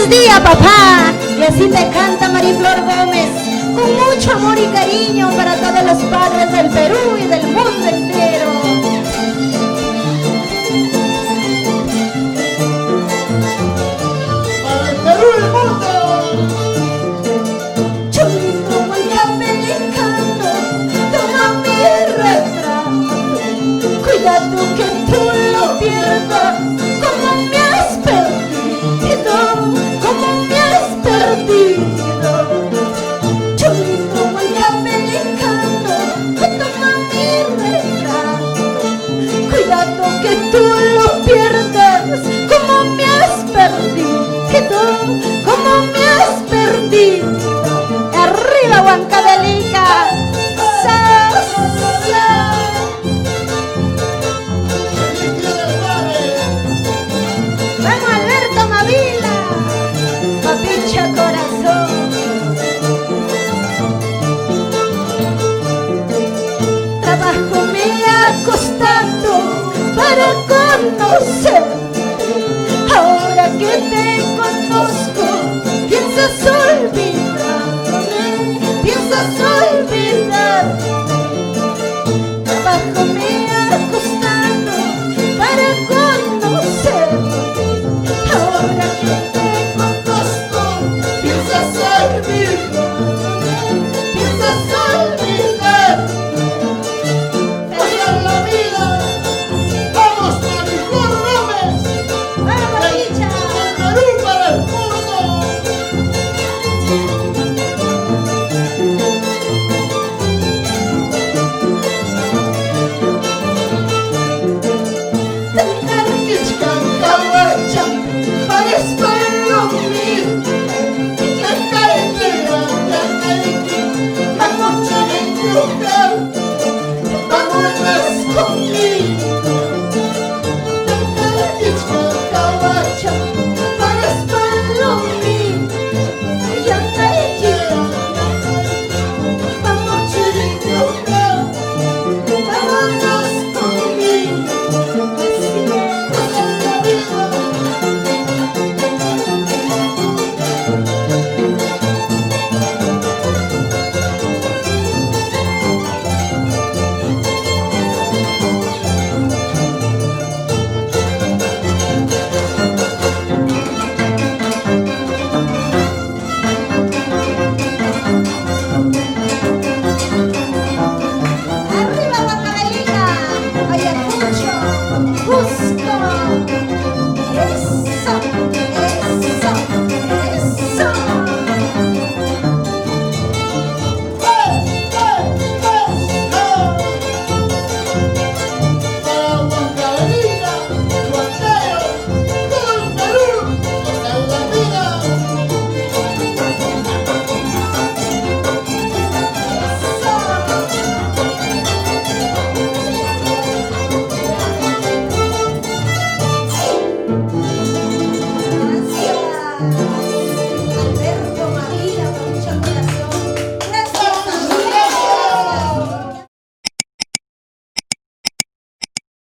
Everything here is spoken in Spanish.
Buenos días, papá. Y así te canta Mariflor Gómez, con mucho amor y cariño para todos los padres del Perú y del mundo entero. ¡Para el Perú y el mundo! Chulito muy americano, toma mi retrato. Cuidado que tú lo pierdas, como me has perdido, como me has perdido. Chulito muy americano, toma mi retrato. Cuidado que tú lo pierdas, como me has perdido, como me has perdido. Arriba Huancavelica. Vamos Alberto Mavila, papicha corazón. Trabajo me ha costado para conocer